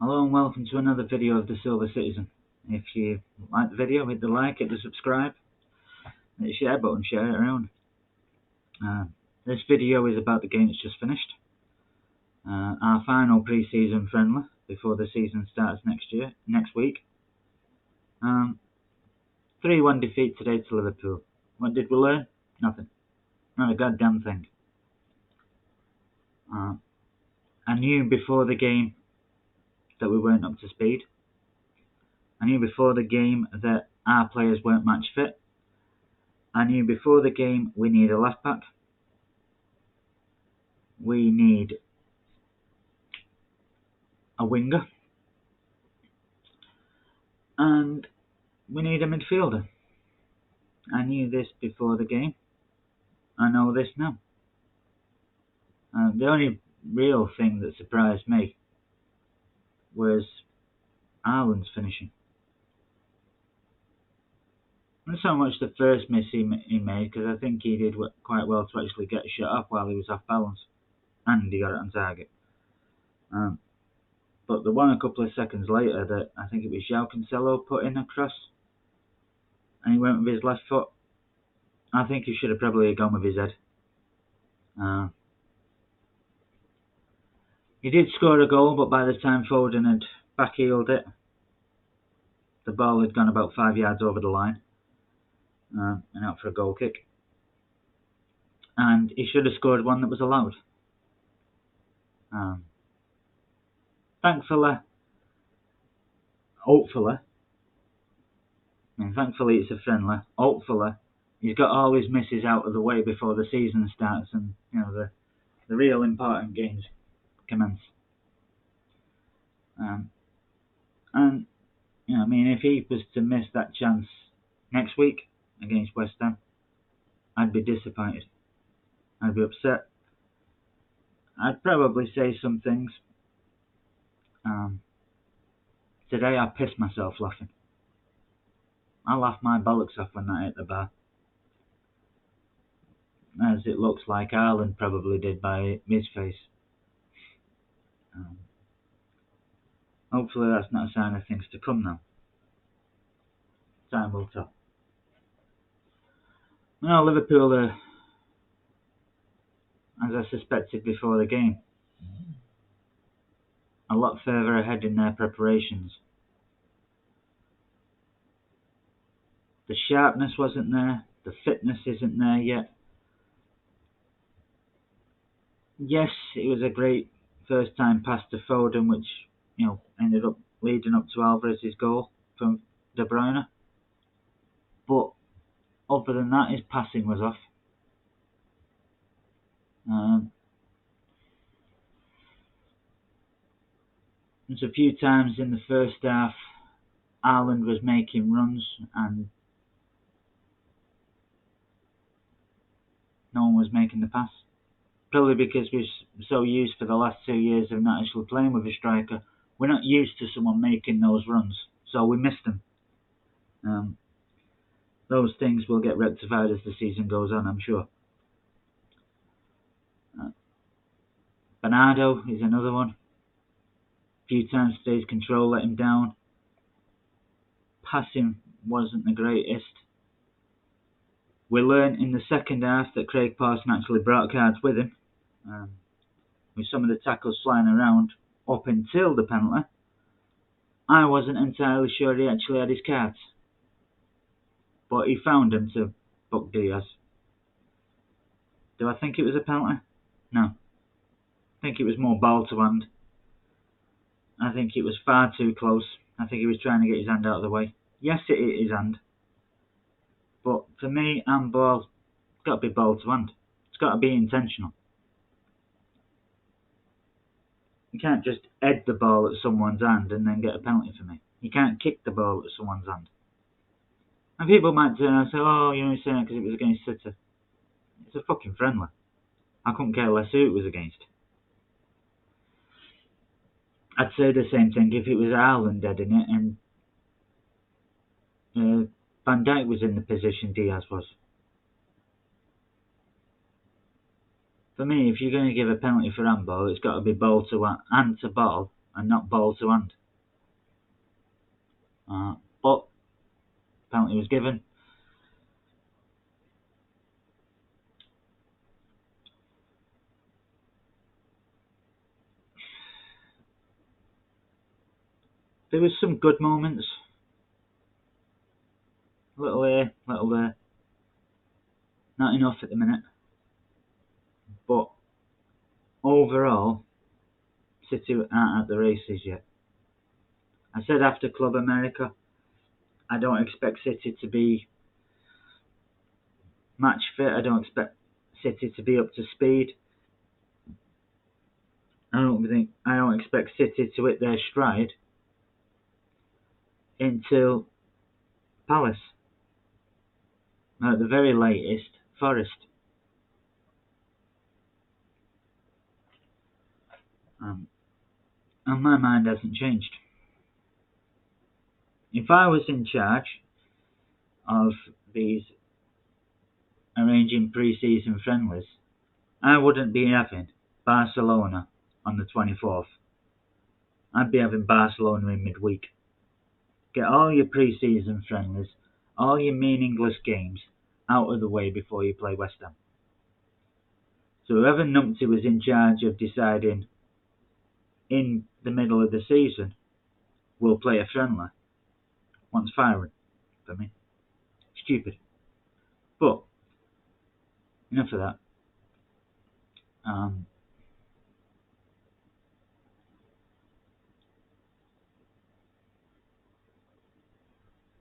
Hello and welcome to another video of the Silver Citizen. If you like the video, hit the like, hit the subscribe, hit the share button, share it around. This video is about the game that's just finished. Our final pre-season friendly before the season starts next week. 3-1 defeat today to Liverpool. What did we learn? Nothing. Not a goddamn thing. I knew before the game that we weren't up to speed. I knew before the game that our players weren't match fit. I knew before the game we need a left back. We need a winger. And we need a midfielder. I knew this before the game. I know this now. The only real thing that surprised me was Ireland's finishing. Not so much the first miss he made, because I think he did quite well to actually get a shot off while he was off balance, and he got it on target. But the one a couple of seconds later that I think it was João Cancelo put in a cross, and he went with his left foot. I think he should have probably gone with his head. He did score a goal, but by the time Foden had backheeled it, the ball had gone about 5 yards over the line and out for a goal kick. And he should have scored one that was allowed. Thankfully it's a friendly. Hopefully, he's got all his misses out of the way before the season starts, and the real important games commence. If he was to miss that chance next week against West Ham, I'd be disappointed. I'd be upset. I'd probably say some things. Today I pissed myself laughing. I laughed my bollocks off when that hit the bar. As it looks like Ireland probably did by his face. Hopefully that's not a sign of things to come now. Time will tell. Liverpool as I suspected before the game, a lot further ahead in their preparations. The sharpness wasn't there, the fitness isn't there yet. Yes, it was a great first time pass to Foden, which ended up leading up to Alvarez's goal from De Bruyne. But other than that, his passing was off. There's a few times in the first half Ireland was making runs and no one was making the pass. Probably because we're so used for the last 2 years of not actually playing with a striker. We're not used to someone making those runs, so we missed them. Those things will get rectified as the season goes on, I'm sure. Bernardo is another one. A few times today's control let him down. Passing wasn't the greatest. We learned in the second half that Craig Pawson actually brought cards with him. With some of the tackles flying around up until the penalty, I wasn't entirely sure he actually had his cards. But he found them to book Diaz. Do I think it was a penalty? No. I think it was more ball to hand. I think it was far too close. I think he was trying to get his hand out of the way. Yes, it hit his hand. But for me, handball, it's got to be ball to hand. It's got to be intentional. You can't just head the ball at someone's hand and then get a penalty for me. You can't kick the ball at someone's hand. And people might turn and say, you're saying that because it was against City. It's a fucking friendly. I couldn't care less who it was against. I'd say the same thing if it was Ireland heading it and Van Dijk was in the position Diaz was. For me, if you're going to give a penalty for handball, it's got to be ball to hand to ball and not ball to hand. But penalty was given. There was some good moments. Little here, little there. Not enough at the minute. But overall, City aren't at the races yet. I said after Club America, I don't expect City to be match fit. I don't expect City to be up to speed. I don't expect City to hit their stride until Palace. At the very latest, Forest. And my mind hasn't changed. If I was in charge of these arranging pre-season friendlies, I wouldn't be having Barcelona on the 24th. I'd be having Barcelona in midweek. Get all your pre-season friendlies, all your meaningless games out of the way before you play West Ham. So whoever numpty was in charge of deciding in the middle of the season will play a friendly wants firing for me. Stupid. But enough of that.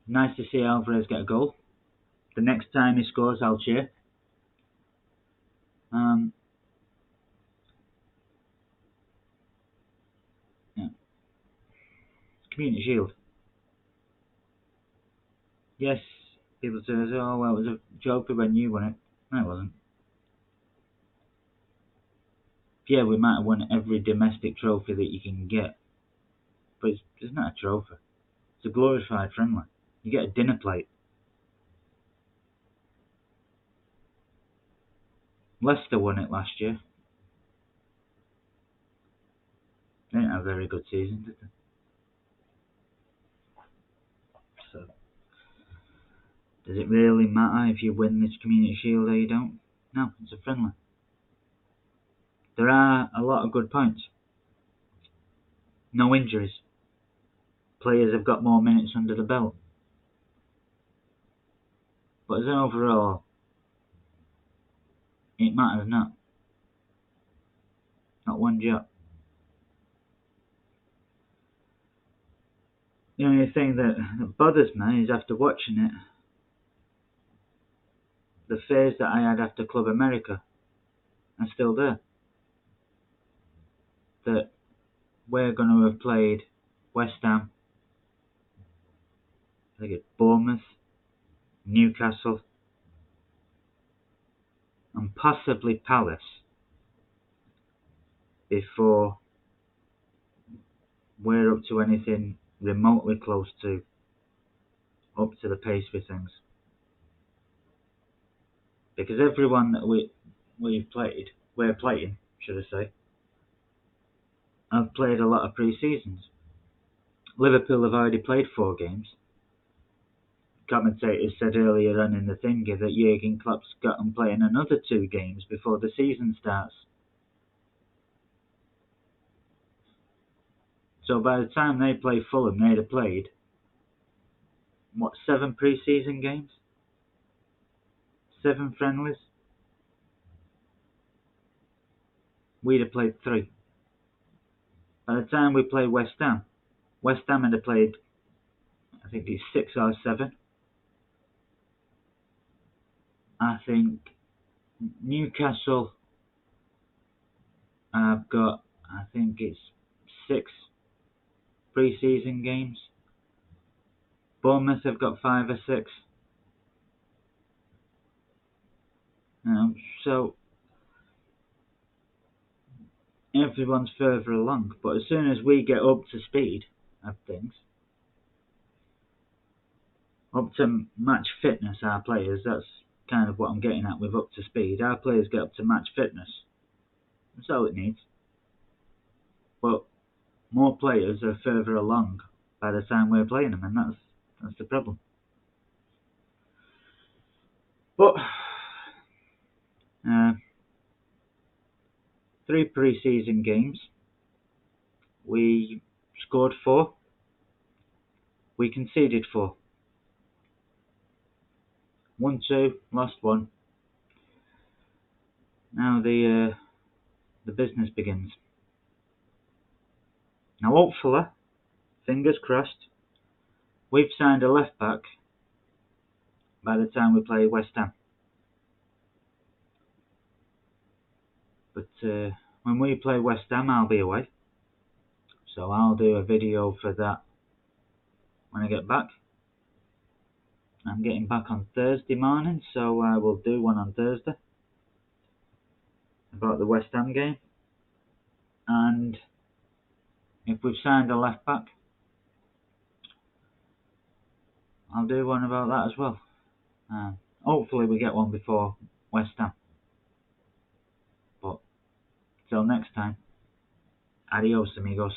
Nice to see Alvarez get a goal. The next time he scores, I'll cheer. Yeah. Community Shield. Yes, people say, oh, well, it was a joker when you won it. No, it wasn't. Yeah, we might have won every domestic trophy that you can get, but it's not a trophy. It's a glorified friendly. You get a dinner plate. Leicester won it last year. They didn't have a very good season, did they? So, does it really matter if you win this Community Shield or you don't? No, it's a friendly. There are a lot of good points. No injuries. Players have got more minutes under the belt. But as an overall, it matters not. Not one jot. The only thing that bothers me is after watching it, the fears that I had after Club America are still there. That we're going to have played West Ham, I think it's Bournemouth, Newcastle, and possibly Palace before we're up to anything remotely close to up to the pace with things. Because everyone that we're playing, should I say, have played a lot of pre-seasons. Liverpool have already played 4 games. Commentators said earlier on in the thingy that Jurgen Klopp's got them playing another 2 games before the season starts. So by the time they play Fulham, they'd have played, 7 pre-season games? 7 friendlies? We'd have played 3. By the time we play West Ham would have played, I think it's 6 or 7. I think Newcastle have got, I think it's 6 pre-season games. Bournemouth have got 5 or 6. So everyone's further along. But as soon as we get up to speed of things, up to match fitness, our players, that's kind of what I'm getting at with up to speed. Our players get up to match fitness. That's all it needs. But more players are further along by the time we're playing them, and that's the problem. But 3 pre-season games, we scored 4, we conceded 4. 1-2, lost 1. Now the business begins. Now hopefully, fingers crossed, we've signed a left back by the time we play West Ham. But when we play West Ham, I'll be away. So I'll do a video for that when I get back. I'm getting back on Thursday morning, so I will do one on Thursday about the West Ham game. And if we've signed a left back, I'll do one about that as well. Hopefully we get one before West Ham. But till next time, adios amigos.